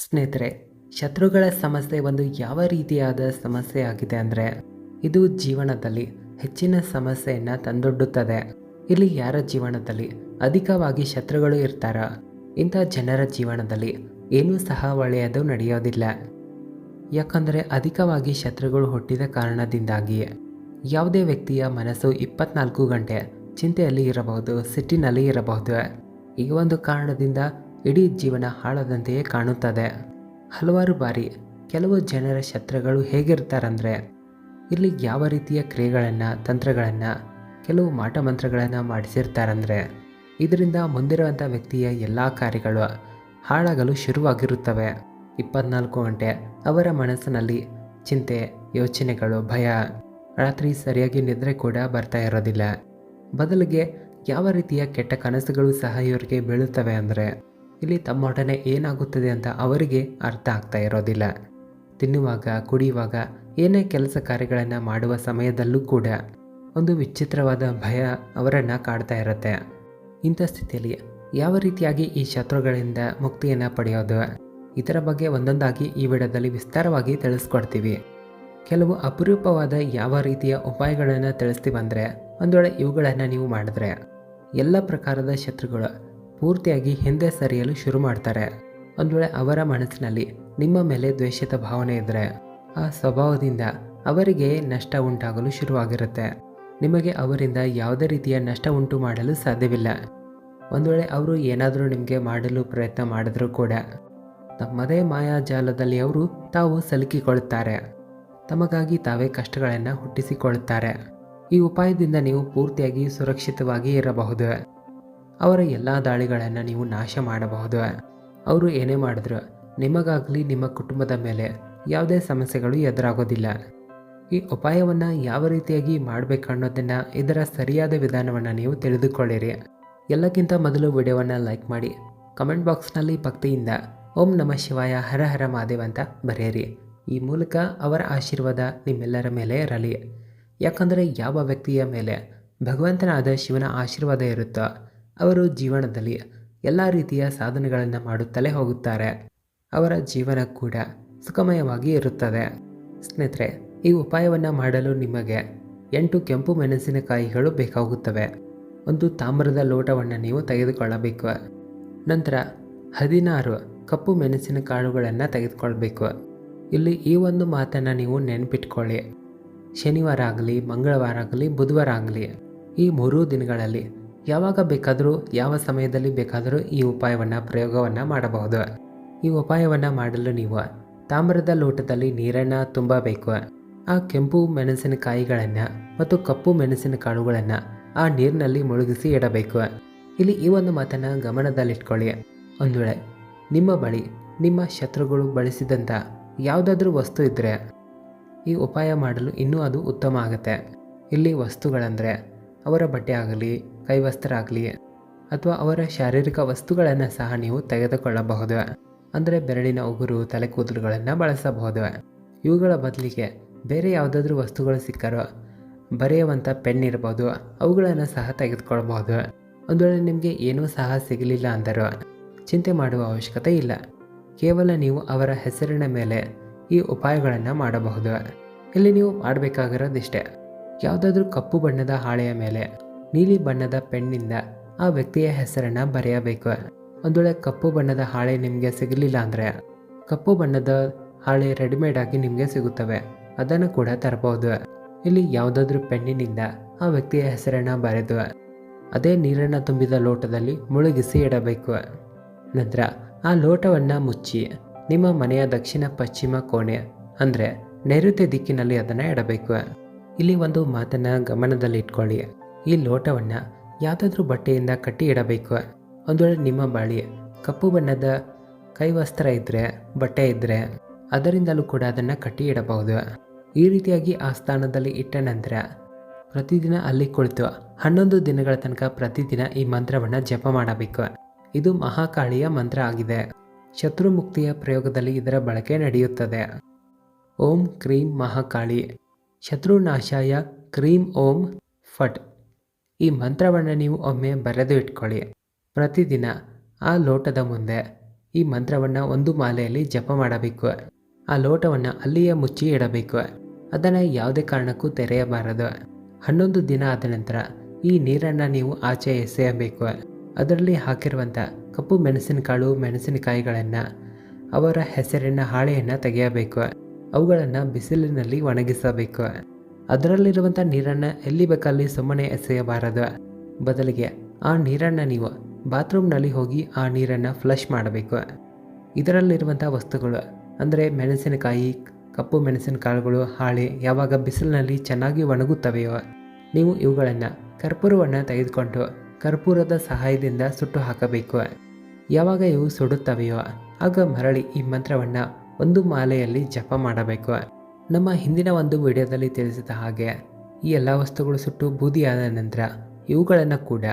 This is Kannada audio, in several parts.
ಸ್ನೇಹಿತರೆ, ಶತ್ರುಗಳ ಸಮಸ್ಯೆ ಒಂದು ಯಾವ ರೀತಿಯಾದ ಸಮಸ್ಯೆ ಆಗಿದೆ ಅಂದರೆ ಇದು ಜೀವನದಲ್ಲಿ ಹೆಚ್ಚಿನ ಸಮಸ್ಯೆಯನ್ನು ತಂದೊಡ್ಡುತ್ತದೆ. ಇಲ್ಲಿ ಯಾರ ಜೀವನದಲ್ಲಿ ಅಧಿಕವಾಗಿ ಶತ್ರುಗಳು ಇರ್ತಾರೋ ಇಂಥ ಜನರ ಜೀವನದಲ್ಲಿ ಏನೂ ಸಹ ಒಳ್ಳೆಯದು ನಡೆಯೋದಿಲ್ಲ. ಯಾಕಂದರೆ ಅಧಿಕವಾಗಿ ಶತ್ರುಗಳು ಹುಟ್ಟಿದ ಕಾರಣದಿಂದಾಗಿ ಯಾವುದೇ ವ್ಯಕ್ತಿಯ ಮನಸ್ಸು 24 ಗಂಟೆ ಚಿಂತೆಯಲ್ಲಿ ಇರಬಹುದು, ಸಿಟ್ಟಿನಲ್ಲಿ ಇರಬಹುದು. ಈ ಒಂದು ಕಾರಣದಿಂದ ಇಡೀ ಜೀವನ ಹಾಳಾದಂತೆಯೇ ಕಾಣುತ್ತದೆ. ಹಲವಾರು ಬಾರಿ ಕೆಲವು ಜನರ ಶತ್ರುಗಳು ಹೇಗಿರ್ತಾರಂದರೆ ಇಲ್ಲಿ ಯಾವ ರೀತಿಯ ಕ್ರಿಯೆಗಳನ್ನು, ತಂತ್ರಗಳನ್ನು, ಕೆಲವು ಮಾಟಮಂತ್ರಗಳನ್ನು ಮಾಡಿಸಿರ್ತಾರಂದರೆ ಇದರಿಂದ ಮುಂದಿರುವಂಥ ವ್ಯಕ್ತಿಯ ಎಲ್ಲ ಕಾರ್ಯಗಳು ಹಾಳಾಗಲು ಶುರುವಾಗಿರುತ್ತವೆ. 24 ಗಂಟೆ ಅವರ ಮನಸ್ಸಿನಲ್ಲಿ ಚಿಂತೆ, ಯೋಚನೆಗಳು, ಭಯ, ರಾತ್ರಿ ಸರಿಯಾಗಿ ನಿದ್ರೆ ಕೂಡ ಬರ್ತಾ ಇರೋದಿಲ್ಲ. ಬದಲಿಗೆ ಯಾವ ರೀತಿಯ ಕೆಟ್ಟ ಕನಸುಗಳು ಸಹ ಇವರಿಗೆ ಬೀಳುತ್ತವೆ ಅಂದರೆ ಇಲ್ಲಿ ತಮ್ಮೊಡನೆ ಏನಾಗುತ್ತದೆ ಅಂತ ಅವರಿಗೆ ಅರ್ಥ ಆಗ್ತಾ ಇರೋದಿಲ್ಲ. ತಿನ್ನುವಾಗ, ಕುಡಿಯುವಾಗ, ಏನೇ ಕೆಲಸ ಕಾರ್ಯಗಳನ್ನು ಮಾಡುವ ಸಮಯದಲ್ಲೂ ಕೂಡ ಒಂದು ವಿಚಿತ್ರವಾದ ಭಯ ಅವರನ್ನು ಕಾಡ್ತಾ ಇರುತ್ತೆ. ಇಂಥ ಸ್ಥಿತಿಯಲ್ಲಿ ಯಾವ ರೀತಿಯಾಗಿ ಈ ಶತ್ರುಗಳಿಂದ ಮುಕ್ತಿಯನ್ನು ಪಡೆಯೋದು, ಇದರ ಬಗ್ಗೆ ಒಂದೊಂದಾಗಿ ಈ ವಿಡಿಯೋದಲ್ಲಿ ವಿಸ್ತಾರವಾಗಿ ತಿಳಿಸ್ಕೊಡ್ತೀವಿ. ಕೆಲವು ಅಪರೂಪವಾದ ಯಾವ ರೀತಿಯ ಉಪಾಯಗಳನ್ನು ತಿಳಿಸ್ತೀವಿ ಅಂದರೆ ಒಂದು ವೇಳೆ ಇವುಗಳನ್ನು ನೀವು ಮಾಡಿದ್ರೆ ಎಲ್ಲ ಪ್ರಕಾರದ ಶತ್ರುಗಳು ಪೂರ್ತಿಯಾಗಿ ಹಿಂದೆ ಸರಿಯಲು ಶುರು ಮಾಡ್ತಾರೆ. ಒಂದು ವೇಳೆ ಅವರ ಮನಸ್ಸಿನಲ್ಲಿ ನಿಮ್ಮ ಮೇಲೆ ದ್ವೇಷದ ಭಾವನೆ ಇದ್ದರೆ ಆ ಸ್ವಭಾವದಿಂದ ಅವರಿಗೆ ನಷ್ಟ ಉಂಟಾಗಲು ಶುರುವಾಗಿರುತ್ತೆ. ನಿಮಗೆ ಅವರಿಂದ ಯಾವುದೇ ರೀತಿಯ ನಷ್ಟ ಉಂಟು ಮಾಡಲು ಸಾಧ್ಯವಿಲ್ಲ. ಒಂದು ವೇಳೆ ಅವರು ಏನಾದರೂ ನಿಮಗೆ ಮಾಡಲು ಪ್ರಯತ್ನ ಮಾಡಿದ್ರೂ ಕೂಡ ತಮ್ಮದೇ ಮಾಯಾಜಾಲದಲ್ಲಿ ಅವರು ತಾವು ಸಿಲುಕಿಕೊಳ್ಳುತ್ತಾರೆ. ತಮಗಾಗಿ ತಾವೇ ಕಷ್ಟಗಳನ್ನು ಹುಟ್ಟಿಸಿಕೊಳ್ಳುತ್ತಾರೆ. ಈ ಉಪಾಯದಿಂದ ನೀವು ಪೂರ್ತಿಯಾಗಿ ಸುರಕ್ಷಿತವಾಗಿ ಇರಬಹುದು. ಅವರ ಎಲ್ಲ ದಾಳಿಗಳನ್ನು ನೀವು ನಾಶ ಮಾಡಬಹುದು. ಅವರು ಏನೇ ಮಾಡಿದ್ರು ನಿಮಗಾಗಲಿ ನಿಮ್ಮ ಕುಟುಂಬದ ಮೇಲೆ ಯಾವುದೇ ಸಮಸ್ಯೆಗಳು ಎದುರಾಗೋದಿಲ್ಲ. ಈ ಉಪಾಯವನ್ನು ಯಾವ ರೀತಿಯಾಗಿ ಮಾಡಬೇಕು ಅನ್ನೋದನ್ನು, ಇದರ ಸರಿಯಾದ ವಿಧಾನವನ್ನು ನೀವು ತಿಳಿದುಕೊಳ್ಳಿರಿ. ಎಲ್ಲಕ್ಕಿಂತ ಮೊದಲು ವಿಡಿಯೋವನ್ನು ಲೈಕ್ ಮಾಡಿ, ಕಮೆಂಟ್ ಬಾಕ್ಸ್ನಲ್ಲಿ ಭಕ್ತಿಯಿಂದ ಓಂ ನಮಃ ಶಿವಾಯ, ಹರ ಹರ ಮಹಾದೇವ ಅಂತ ಬರೆಯಿರಿ. ಈ ಮೂಲಕ ಅವರ ಆಶೀರ್ವಾದ ನಿಮ್ಮೆಲ್ಲರ ಮೇಲೆ ಇರಲಿ. ಯಾಕಂದರೆ ಯಾವ ವ್ಯಕ್ತಿಯ ಮೇಲೆ ಭಗವಂತನಾದ ಶಿವನ ಆಶೀರ್ವಾದ ಇರುತ್ತೋ ಅವರು ಜೀವನದಲ್ಲಿ ಎಲ್ಲ ರೀತಿಯ ಸಾಧನೆಗಳನ್ನು ಮಾಡುತ್ತಲೇ ಹೋಗುತ್ತಾರೆ. ಅವರ ಜೀವನ ಕೂಡ ಸುಖಮಯವಾಗಿ ಇರುತ್ತದೆ. ಸ್ನೇಹಿತರೆ, ಈ ಉಪಾಯವನ್ನು ಮಾಡಲು ನಿಮಗೆ 8 ಕೆಂಪು ಮೆಣಸಿನಕಾಯಿಗಳು ಬೇಕಾಗುತ್ತವೆ. ಒಂದು ತಾಮ್ರದ ಲೋಟವನ್ನು ನೀವು ತೆಗೆದುಕೊಳ್ಳಬೇಕು. ನಂತರ 16 ಕಪ್ಪು ಮೆಣಸಿನ ಕಾಳುಗಳನ್ನು ತೆಗೆದುಕೊಳ್ಬೇಕು. ಇಲ್ಲಿ ಈ ಒಂದು ಮಾತನ್ನು ನೀವು ನೆನಪಿಟ್ಕೊಳ್ಳಿ. ಶನಿವಾರ ಆಗಲಿ, ಮಂಗಳವಾರ ಆಗಲಿ, ಬುಧವಾರ ಆಗಲಿ, ಈ 3 ದಿನಗಳಲ್ಲಿ ಯಾವಾಗ ಬೇಕಾದರೂ, ಯಾವ ಸಮಯದಲ್ಲಿ ಬೇಕಾದರೂ ಈ ಪ್ರಯೋಗವನ್ನು ಮಾಡಬಹುದು. ಈ ಉಪಾಯವನ್ನು ಮಾಡಲು ನೀವು ತಾಮ್ರದ ಲೋಟದಲ್ಲಿ ನೀರನ್ನು ತುಂಬಬೇಕು. ಆ ಕೆಂಪು ಮೆಣಸಿನಕಾಯಿಗಳನ್ನು ಮತ್ತು ಕಪ್ಪು ಮೆಣಸಿನ ಕಾಳುಗಳನ್ನು ಆ ನೀರಿನಲ್ಲಿ ಮುಳುಗಿಸಿ ಇಡಬೇಕು. ಇಲ್ಲಿ ಈ ಒಂದು ಮಾತನ್ನು ಗಮನದಲ್ಲಿಟ್ಕೊಳ್ಳಿ. ಒಂದು ವೇಳೆ ನಿಮ್ಮ ಬಳಿ ನಿಮ್ಮ ಶತ್ರುಗಳು ಬಳಸಿದಂಥ ಯಾವುದಾದ್ರೂ ವಸ್ತು ಇದ್ದರೆ ಈ ಉಪಾಯ ಮಾಡಲು ಇನ್ನೂ ಅದು ಉತ್ತಮ ಆಗುತ್ತೆ. ಇಲ್ಲಿ ವಸ್ತುಗಳಂದರೆ ಅವರ ಬಟ್ಟೆ ಆಗಲಿ, ಕೈವಸ್ತ್ರ ಆಗಲಿ, ಅಥವಾ ಅವರ ಶಾರೀರಿಕ ವಸ್ತುಗಳನ್ನು ಸಹ ನೀವು ತೆಗೆದುಕೊಳ್ಳಬಹುದು. ಅಂದರೆ ಬೆರಳಿನ ಉಗುರು, ತಲೆ ಕೂದಲುಗಳನ್ನು ಬಳಸಬಹುದು. ಇವುಗಳ ಬದಲಿಗೆ ಬೇರೆ ಯಾವುದಾದ್ರೂ ವಸ್ತುಗಳು ಸಿಕ್ಕರೋ, ಬರೆಯುವಂಥ ಪೆನ್ ಇರ್ಬೋದು, ಅವುಗಳನ್ನು ಸಹ ತೆಗೆದುಕೊಳ್ಬಹುದು. ಒಂದು ವೇಳೆ ನಿಮಗೆ ಏನೂ ಸಹ ಸಿಗಲಿಲ್ಲ ಅಂದರೂ ಚಿಂತೆ ಮಾಡುವ ಅವಶ್ಯಕತೆ ಇಲ್ಲ. ಕೇವಲ ನೀವು ಅವರ ಹೆಸರಿನ ಮೇಲೆ ಈ ಉಪಾಯಗಳನ್ನು ಮಾಡಬಹುದು. ಇಲ್ಲಿ ನೀವು ಮಾಡಬೇಕಾಗಿರೋದಿಷ್ಟೇ, ಯಾವುದಾದ್ರೂ ಕಪ್ಪು ಬಣ್ಣದ ಹಾಳೆಯ ಮೇಲೆ ನೀಲಿ ಬಣ್ಣದ ಪೆನ್ನಿಂದ ಆ ವ್ಯಕ್ತಿಯ ಹೆಸರನ್ನು ಬರೆಯಬೇಕು. ಒಂದು ವೇಳೆ ಕಪ್ಪು ಬಣ್ಣದ ಹಾಳೆ ನಿಮಗೆ ಸಿಗಲಿಲ್ಲ ಅಂದರೆ ಕಪ್ಪು ಬಣ್ಣದ ಹಾಳೆ ರೆಡಿಮೇಡ್ ಆಗಿ ನಿಮಗೆ ಸಿಗುತ್ತವೆ, ಅದನ್ನು ಕೂಡ ತರಬಹುದು. ಇಲ್ಲಿ ಯಾವುದಾದ್ರೂ ಪೆನ್ನಿನಿಂದ ಆ ವ್ಯಕ್ತಿಯ ಹೆಸರನ್ನು ಬರೆದು ಅದೇ ನೀರನ್ನು ತುಂಬಿದ ಲೋಟದಲ್ಲಿ ಮುಳುಗಿಸಿ ಇಡಬೇಕು. ನಂತರ ಆ ಲೋಟವನ್ನು ಮುಚ್ಚಿ ನಿಮ್ಮ ಮನೆಯ ದಕ್ಷಿಣ ಪಶ್ಚಿಮ ಕೋಣೆ ಅಂದರೆ ನೈಋತ್ಯ ದಿಕ್ಕಿನಲ್ಲಿ ಅದನ್ನು ಇಡಬೇಕು. ಇಲ್ಲಿ ಒಂದು ಮಾತನ್ನು ಗಮನದಲ್ಲಿ ಇಟ್ಕೊಳ್ಳಿ. ಈ ಲೋಟವನ್ನು ಯಾವುದಾದ್ರೂ ಬಟ್ಟೆಯಿಂದ ಕಟ್ಟಿ ಇಡಬೇಕು. ಒಂದು ವೇಳೆ ನಿಮ್ಮ ಬಳಿ ಕಪ್ಪು ಬಣ್ಣದ ಕೈವಸ್ತ್ರ ಇದ್ದರೆ, ಬಟ್ಟೆ ಇದ್ದರೆ ಅದರಿಂದಲೂ ಕೂಡ ಅದನ್ನು ಕಟ್ಟಿ ಇಡಬಹುದು. ಈ ರೀತಿಯಾಗಿ ಆ ಸ್ಥಾನದಲ್ಲಿ ಇಟ್ಟ ನಂತರ ಪ್ರತಿದಿನ ಅಲ್ಲಿ ಕುಳಿತು 11 ದಿನಗಳ ತನಕ ಪ್ರತಿದಿನ ಈ ಮಂತ್ರವನ್ನು ಜಪ ಮಾಡಬೇಕು. ಇದು ಮಹಾಕಾಳಿಯ ಮಂತ್ರ ಆಗಿದೆ. ಶತ್ರು ಮುಕ್ತಿಯ ಪ್ರಯೋಗದಲ್ಲಿ ಇದರ ಬಳಕೆ ನಡೆಯುತ್ತದೆ. ಓಂ ಕ್ರೀಂ ಮಹಾಕಾಳಿ ಶತ್ರುನಾಶಾಯ ಕ್ರೀಂ ಓಂ ಫಟ್. ಈ ಮಂತ್ರವನ್ನು ನೀವು ಒಮ್ಮೆ ಬರೆದು ಇಟ್ಕೊಳ್ಳಿ. ಪ್ರತಿದಿನ ಆ ಲೋಟದ ಮುಂದೆ ಈ ಮಂತ್ರವನ್ನು ಒಂದು ಮಾಲೆಯಲ್ಲಿ ಜಪ ಮಾಡಬೇಕು. ಆ ಲೋಟವನ್ನು ಅಲ್ಲಿಯೇ ಮುಚ್ಚಿ ಇಡಬೇಕು. ಅದನ್ನು ಯಾವುದೇ ಕಾರಣಕ್ಕೂ ತೆರೆಯಬಾರದು. 11 ದಿನ ಆದ ನಂತರ ಈ ನೀರನ್ನು ನೀವು ಆಚೆ ಎಸೆಯಬೇಕು. ಅದರಲ್ಲಿ ಹಾಕಿರುವಂಥ ಕಪ್ಪು ಮೆಣಸಿನಕಾಳು ಮೆಣಸಿನಕಾಯಿಗಳನ್ನು ಅವರ ಹೆಸರಿನ ಹಾಳೆಯನ್ನು ತೆಗೆಯಬೇಕು. ಅವುಗಳನ್ನು ಬಿಸಿಲಿನಲ್ಲಿ ಒಣಗಿಸಬೇಕು. ಅದರಲ್ಲಿರುವಂಥ ನೀರನ್ನು ಎಲ್ಲಿ ಬೇಕಲ್ಲಿ ಸುಮ್ಮನೆ ಎಸೆಯಬಾರದು. ಬದಲಿಗೆ ಆ ನೀರನ್ನು ನೀವು ಬಾತ್ರೂಮ್ನಲ್ಲಿ ಹೋಗಿ ಆ ನೀರನ್ನು ಫ್ಲಶ್ ಮಾಡಬೇಕು. ಇದರಲ್ಲಿರುವಂಥ ವಸ್ತುಗಳು ಅಂದರೆ ಮೆಣಸಿನಕಾಯಿ, ಕಪ್ಪು ಮೆಣಸಿನಕಾಳುಗಳು, ಹಾಳೆ ಯಾವಾಗ ಬಿಸಿಲಿನಲ್ಲಿ ಚೆನ್ನಾಗಿ ಒಣಗುತ್ತವೆಯೋ ನೀವು ಇವುಗಳನ್ನು ಕರ್ಪೂರವನ್ನು ತೆಗೆದುಕೊಂಡು ಕರ್ಪೂರದ ಸಹಾಯದಿಂದ ಸುಟ್ಟು ಹಾಕಬೇಕು. ಯಾವಾಗ ಇವು ಸುಡುತ್ತವೆಯೋ ಆಗ ಮರಳಿ ಈ ಮಂತ್ರವನ್ನು ಒಂದು ಮಾಲೆಯಲ್ಲಿ ಜಪ ಮಾಡಬೇಕು. ನಮ್ಮ ಹಿಂದಿನ ಒಂದು ವಿಡಿಯೋದಲ್ಲಿ ತಿಳಿಸಿದ ಹಾಗೆ ಈ ಎಲ್ಲ ವಸ್ತುಗಳು ಸುಟ್ಟು ಬೂದಿಯಾದ ನಂತರ ಇವುಗಳನ್ನು ಕೂಡ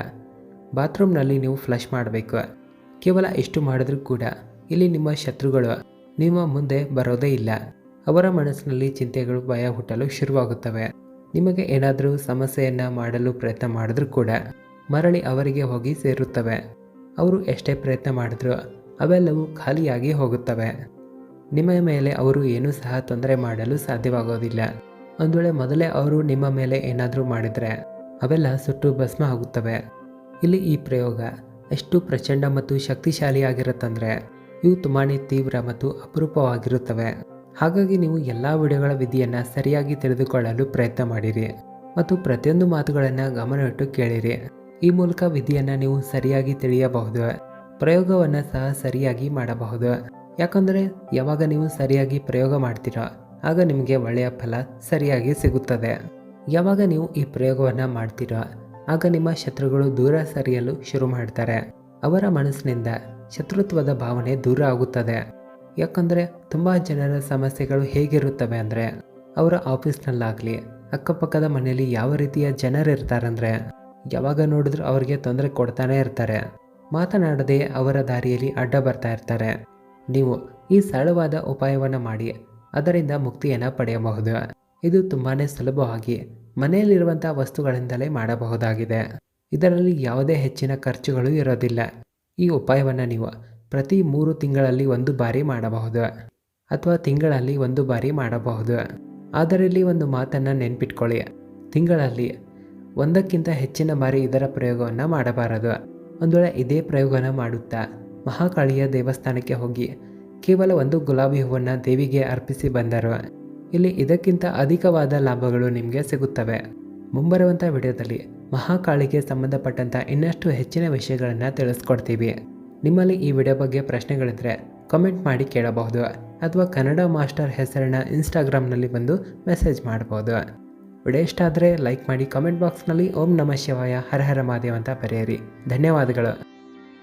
ಬಾತ್ರೂಮ್ನಲ್ಲಿ ನೀವು ಫ್ಲಶ್ ಮಾಡಬೇಕು. ಕೇವಲ ಇಷ್ಟು ಮಾಡಿದ್ರೂ ಕೂಡ ಇಲ್ಲಿ ನಿಮ್ಮ ಶತ್ರುಗಳು ನಿಮ್ಮ ಮುಂದೆ ಬರೋದೇ ಇಲ್ಲ. ಅವರ ಮನಸ್ಸಿನಲ್ಲಿ ಚಿಂತೆಗಳು, ಭಯ ಹುಟ್ಟಲು ಶುರುವಾಗುತ್ತವೆ. ನಿಮಗೆ ಏನಾದರೂ ಸಮಸ್ಯೆಯನ್ನು ಮಾಡಲು ಪ್ರಯತ್ನ ಮಾಡಿದ್ರೂ ಕೂಡ ಮರಳಿ ಅವರಿಗೆ ಹೋಗಿ ಸೇರುತ್ತವೆ. ಅವರು ಎಷ್ಟೇ ಪ್ರಯತ್ನ ಮಾಡಿದ್ರೂ ಅವೆಲ್ಲವೂ ಖಾಲಿಯಾಗಿ ಹೋಗುತ್ತವೆ. ನಿಮ್ಮ ಮೇಲೆ ಅವರು ಏನೂ ಸಹ ತೊಂದರೆ ಮಾಡಲು ಸಾಧ್ಯವಾಗೋದಿಲ್ಲ. ಒಂದು ವೇಳೆ ಮೊದಲೇ ಅವರು ನಿಮ್ಮ ಮೇಲೆ ಏನಾದರೂ ಮಾಡಿದರೆ ಅವೆಲ್ಲ ಸುಟ್ಟು ಭಸ್ಮ ಆಗುತ್ತವೆ. ಇಲ್ಲಿ ಈ ಪ್ರಯೋಗ ಎಷ್ಟು ಪ್ರಚಂಡ ಮತ್ತು ಶಕ್ತಿಶಾಲಿಯಾಗಿರುತ್ತಂದರೆ ಇವು ತುಂಬಾ ತೀವ್ರ ಮತ್ತು ಅಪರೂಪವಾಗಿರುತ್ತವೆ. ಹಾಗಾಗಿ ನೀವು ಎಲ್ಲ ವಿಡಿಯೋಗಳ ವಿಧಿಯನ್ನು ಸರಿಯಾಗಿ ತಿಳಿದುಕೊಳ್ಳಲು ಪ್ರಯತ್ನ ಮಾಡಿರಿ ಮತ್ತು ಪ್ರತಿಯೊಂದು ಮಾತುಗಳನ್ನು ಗಮನವಿಟ್ಟು ಕೇಳಿರಿ. ಈ ಮೂಲಕ ವಿಧಿಯನ್ನು ನೀವು ಸರಿಯಾಗಿ ತಿಳಿಯಬಹುದು, ಪ್ರಯೋಗವನ್ನು ಸಹ ಸರಿಯಾಗಿ ಮಾಡಬಹುದು. ಯಾಕಂದರೆ ಯಾವಾಗ ನೀವು ಸರಿಯಾಗಿ ಪ್ರಯೋಗ ಮಾಡ್ತೀರೋ ಆಗ ನಿಮಗೆ ಒಳ್ಳೆಯ ಫಲ ಸರಿಯಾಗಿ ಸಿಗುತ್ತದೆ. ಯಾವಾಗ ನೀವು ಈ ಪ್ರಯೋಗವನ್ನು ಮಾಡ್ತೀರೋ ಆಗ ನಿಮ್ಮ ಶತ್ರುಗಳು ದೂರ ಸರಿಯಲು ಶುರು ಮಾಡ್ತಾರೆ. ಅವರ ಮನಸ್ಸಿನಿಂದ ಶತ್ರುತ್ವದ ಭಾವನೆ ದೂರ ಆಗುತ್ತದೆ. ಯಾಕಂದರೆ ತುಂಬ ಜನರ ಸಮಸ್ಯೆಗಳು ಹೇಗಿರುತ್ತವೆ ಅಂದರೆ ಅವರ ಆಫೀಸ್ನಲ್ಲಾಗಲಿ ಅಕ್ಕಪಕ್ಕದ ಮನೆಯಲ್ಲಿ ಯಾವ ರೀತಿಯ ಜನರಿರ್ತಾರಂದರೆ ಯಾವಾಗ ನೋಡಿದ್ರೂ ಅವರಿಗೆ ತೊಂದರೆ ಕೊಡ್ತಾನೆ ಇರ್ತಾರೆ. ಮಾತನಾಡದೆ ಅವರ ದಾರಿಯಲ್ಲಿ ಅಡ್ಡ ಬರ್ತಾ ಇರ್ತಾರೆ. ನೀವು ಈ ಸರಳವಾದ ಉಪಾಯವನ್ನು ಮಾಡಿ ಅದರಿಂದ ಮುಕ್ತಿಯನ್ನು ಪಡೆಯಬಹುದು. ಇದು ತುಂಬಾ ಸುಲಭವಾಗಿ ಮನೆಯಲ್ಲಿರುವಂಥ ವಸ್ತುಗಳಿಂದಲೇ ಮಾಡಬಹುದಾಗಿದೆ. ಇದರಲ್ಲಿ ಯಾವುದೇ ಹೆಚ್ಚಿನ ಖರ್ಚುಗಳು ಇರೋದಿಲ್ಲ. ಈ ಉಪಾಯವನ್ನು ನೀವು ಪ್ರತಿ 3 ತಿಂಗಳಲ್ಲಿ 1 ಬಾರಿ ಮಾಡಬಹುದು ಅಥವಾ ತಿಂಗಳಲ್ಲಿ 1 ಬಾರಿ ಮಾಡಬಹುದು. ಆದರೆ ಇಲ್ಲಿ ಒಂದು ಮಾತನ್ನು ನೆನ್ಪಿಟ್ಕೊಳ್ಳಿ, ತಿಂಗಳಲ್ಲಿ 1ಕ್ಕಿಂತ ಹೆಚ್ಚಿನ ಬಾರಿ ಇದರ ಪ್ರಯೋಗವನ್ನು ಮಾಡಬಾರದು. ಒಂದು ವೇಳೆ ಇದೇ ಪ್ರಯೋಗನ ಮಾಡುತ್ತಾ ಮಹಾಕಾಳಿಯ ದೇವಸ್ಥಾನಕ್ಕೆ ಹೋಗಿ ಕೇವಲ 1 ಗುಲಾಬಿ ಹೂವನ್ನು ದೇವಿಗೆ ಅರ್ಪಿಸಿ ಬಂದರು ಇಲ್ಲಿ ಇದಕ್ಕಿಂತ ಅಧಿಕವಾದ ಲಾಭಗಳು ನಿಮಗೆ ಸಿಗುತ್ತವೆ. ಮುಂಬರುವಂಥ ವಿಡಿಯೋದಲ್ಲಿ ಮಹಾಕಾಳಿಗೆ ಸಂಬಂಧಪಟ್ಟಂಥ ಇನ್ನಷ್ಟು ಹೆಚ್ಚಿನ ವಿಷಯಗಳನ್ನು ತಿಳಿಸ್ಕೊಡ್ತೀವಿ. ನಿಮ್ಮಲ್ಲಿ ಈ ವಿಡಿಯೋ ಬಗ್ಗೆ ಪ್ರಶ್ನೆಗಳಿದ್ದರೆ ಕಮೆಂಟ್ ಮಾಡಿ ಕೇಳಬಹುದು ಅಥವಾ ಕನ್ನಡ ಮಾಸ್ಟರ್ ಹೆಸರಿನ ಇನ್ಸ್ಟಾಗ್ರಾಮ್ನಲ್ಲಿ ಬಂದು ಮೆಸೇಜ್ ಮಾಡ್ಬೋದು. ವಿಡಿಯೋ ಇಷ್ಟ ಆದರೆ ಲೈಕ್ ಮಾಡಿ, ಕಮೆಂಟ್ ಬಾಕ್ಸ್ನಲ್ಲಿ ಓಂ ನಮಃ ಶಿವಾಯ ಹರ ಹರ ಮಹಾದೇವ ಅಂತ ಬರೆಯಿರಿ. ಧನ್ಯವಾದಗಳು.